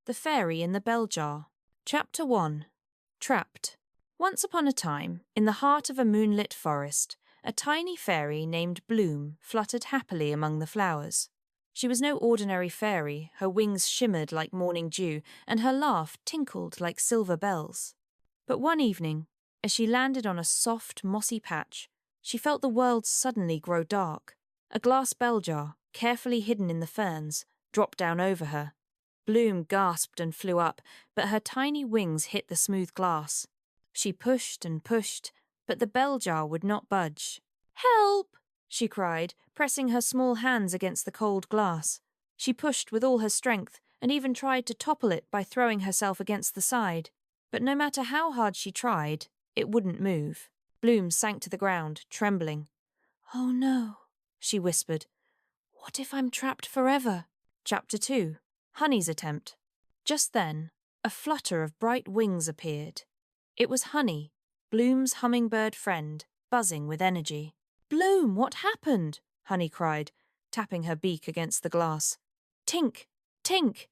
The Fairy in the Bell Jar. Chapter 1. Trapped. Once upon a time, in the heart of a moonlit forest, a tiny fairy named Bloom fluttered happily among the flowers. She was no ordinary fairy, her wings shimmered like morning dew, and her laugh tinkled like silver bells. But one evening, as she landed on a soft, mossy patch, she felt the world suddenly grow dark. A glass bell jar, carefully hidden in the ferns, dropped down over her. Bloom gasped and flew up, but her tiny wings hit the smooth glass. She pushed and pushed, but the bell jar would not budge. "Help!" she cried, pressing her small hands against the cold glass. She pushed with all her strength and even tried to topple it by throwing herself against the side. But no matter how hard she tried, it wouldn't move. Bloom sank to the ground, trembling. "Oh no," she whispered. "What if I'm trapped forever?" Chapter 2. Honey's Attempt. Just then, a flutter of bright wings appeared. It was Honey, Bloom's hummingbird friend, buzzing with energy. "Bloom, what happened?" Honey cried, tapping her beak against the glass. "Tink! Tink!"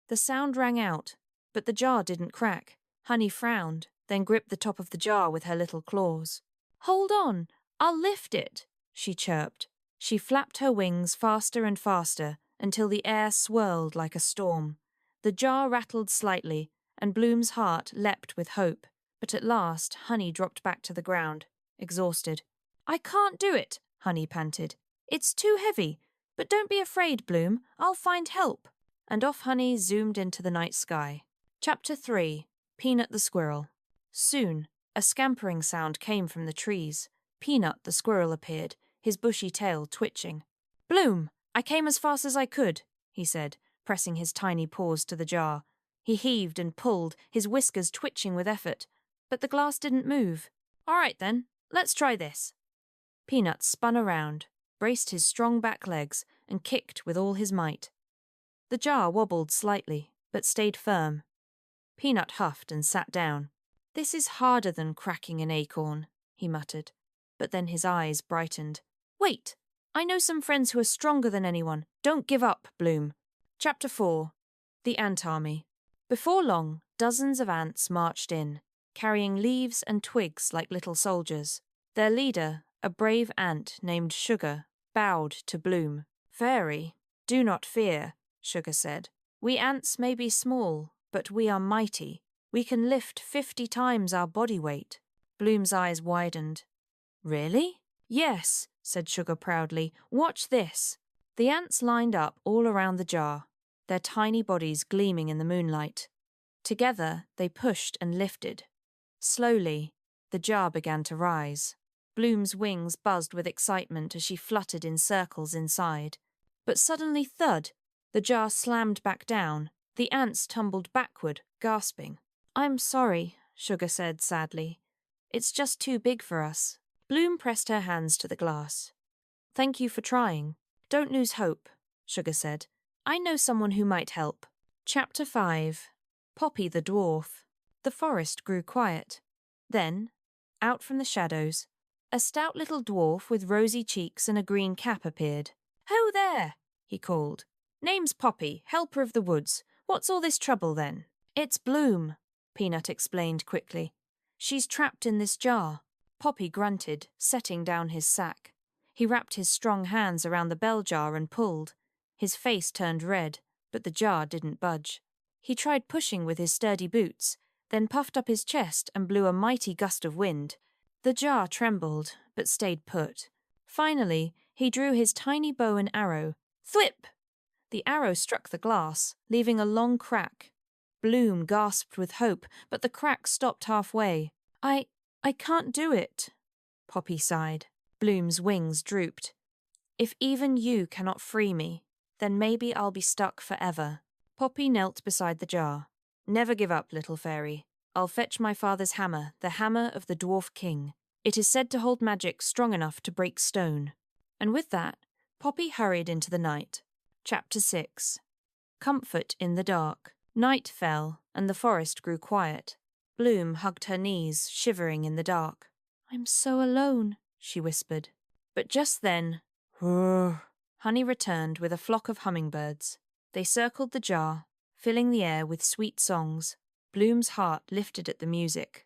The sound rang out, but the jar didn't crack. Honey frowned, then gripped the top of the jar with her little claws. "Hold on, I'll lift it," she chirped. She flapped her wings faster and faster until the air swirled like a storm. The jar rattled slightly, and Bloom's heart leapt with hope. But at last, Honey dropped back to the ground, exhausted. "I can't do it," Honey panted. "It's too heavy. But don't be afraid, Bloom. I'll find help." And off Honey zoomed into the night sky. Chapter 3. Peanut the Squirrel. Soon, a scampering sound came from the trees. Peanut the squirrel appeared, his bushy tail twitching. "Bloom, I came as fast as I could," he said, pressing his tiny paws to the jar. He heaved and pulled, his whiskers twitching with effort. But the glass didn't move. "All right then, let's try this." Peanut spun around, braced his strong back legs, and kicked with all his might. The jar wobbled slightly, but stayed firm. Peanut huffed and sat down. "This is harder than cracking an acorn," he muttered. But then his eyes brightened. "Wait! I know some friends who are stronger than anyone. Don't give up, Bloom." Chapter 4. The Ant Army. Before long, dozens of ants marched in, carrying leaves and twigs like little soldiers. Their leader, a brave ant named Sugar, bowed to Bloom. "Fairy, do not fear," Sugar said. "We ants may be small, but we are mighty. We can lift 50 times our body weight." Bloom's eyes widened. "Really?" "Yes," said Sugar proudly. "Watch this." The ants lined up all around the jar, their tiny bodies gleaming in the moonlight. Together, they pushed and lifted. Slowly, the jar began to rise. Bloom's wings buzzed with excitement as she fluttered in circles inside. But suddenly, thud! The jar slammed back down. The ants tumbled backward, gasping. "I'm sorry," Sugar said sadly. "It's just too big for us." Bloom pressed her hands to the glass. "Thank you for trying. Don't lose hope," Sugar said. "I know someone who might help." Chapter 5. Poppy the Dwarf. The forest grew quiet. Then, out from the shadows, a stout little dwarf with rosy cheeks and a green cap appeared. "Ho there!" he called. "Name's Poppy, helper of the woods. What's all this trouble then?" "It's Bloom," Peanut explained quickly. "She's trapped in this jar." Poppy grunted, setting down his sack. He wrapped his strong hands around the bell jar and pulled. His face turned red, but the jar didn't budge. He tried pushing with his sturdy boots, then puffed up his chest and blew a mighty gust of wind. The jar trembled, but stayed put. Finally, he drew his tiny bow and arrow. Thwip! The arrow struck the glass, leaving a long crack. Bloom gasped with hope, but the crack stopped halfway. I can't do it," Poppy sighed. Bloom's wings drooped. "If even you cannot free me, then maybe I'll be stuck forever." Poppy knelt beside the jar. "Never give up, little fairy. I'll fetch my father's hammer, the hammer of the Dwarf King. It is said to hold magic strong enough to break stone." And with that, Poppy hurried into the night. Chapter 6. Comfort in the Dark. Night fell, and the forest grew quiet. Bloom hugged her knees, shivering in the dark. "I'm so alone," she whispered. But just then, Honey returned with a flock of hummingbirds. They circled the jar, filling the air with sweet songs. Bloom's heart lifted at the music.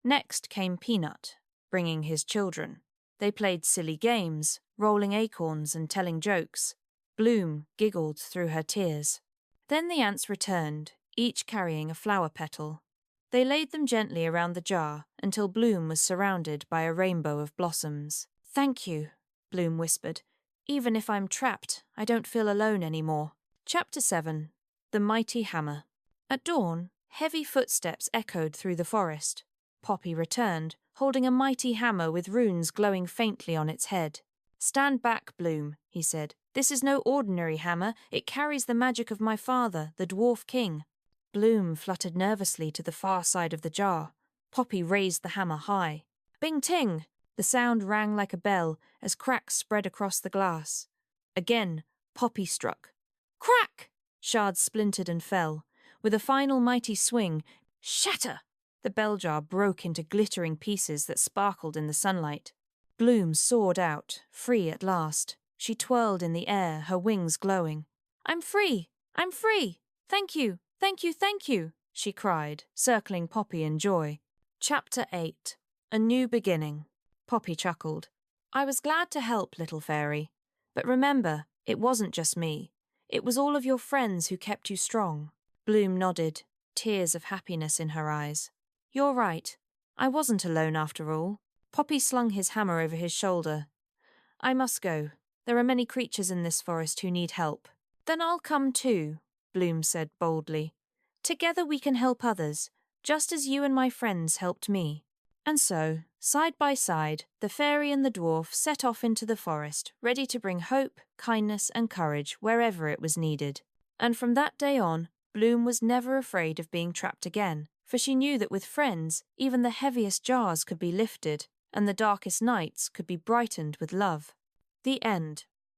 Next came Peanut, bringing his children. They played silly games, rolling acorns and telling jokes. Bloom giggled through her tears. Then the ants returned, each carrying a flower petal. They laid them gently around the jar until Bloom was surrounded by a rainbow of blossoms. "Thank you," Bloom whispered. "Even if I'm trapped, I don't feel alone anymore." Chapter 7. The Mighty Hammer. At dawn, heavy footsteps echoed through the forest. Poppy returned, holding a mighty hammer with runes glowing faintly on its head. "Stand back, Bloom," he said. "This is no ordinary hammer. It carries the magic of my father, the dwarf king." Bloom fluttered nervously to the far side of the jar. Poppy raised the hammer high. Bing-ting! The sound rang like a bell as cracks spread across the glass. Again, Poppy struck. Crack! Shards splintered and fell. With a final mighty swing, shatter! The bell jar broke into glittering pieces that sparkled in the sunlight. Bloom soared out, free at last. She twirled in the air, her wings glowing. "I'm free! I'm free! Thank you! Thank you! Thank you!" she cried, circling Poppy in joy. Chapter 8. A New Beginning. Poppy chuckled. "I was glad to help, little fairy. But remember, it wasn't just me. It was all of your friends who kept you strong." Bloom nodded, tears of happiness in her eyes. "You're right. I wasn't alone after all." Poppy slung his hammer over his shoulder. "I must go. There are many creatures in this forest who need help." "Then I'll come too," Bloom said boldly. "Together we can help others, just as you and my friends helped me." And so, side by side, the fairy and the dwarf set off into the forest, ready to bring hope, kindness, and courage wherever it was needed. And from that day on, Bloom was never afraid of being trapped again, for she knew that with friends, even the heaviest jars could be lifted, and the darkest nights could be brightened with love. The end.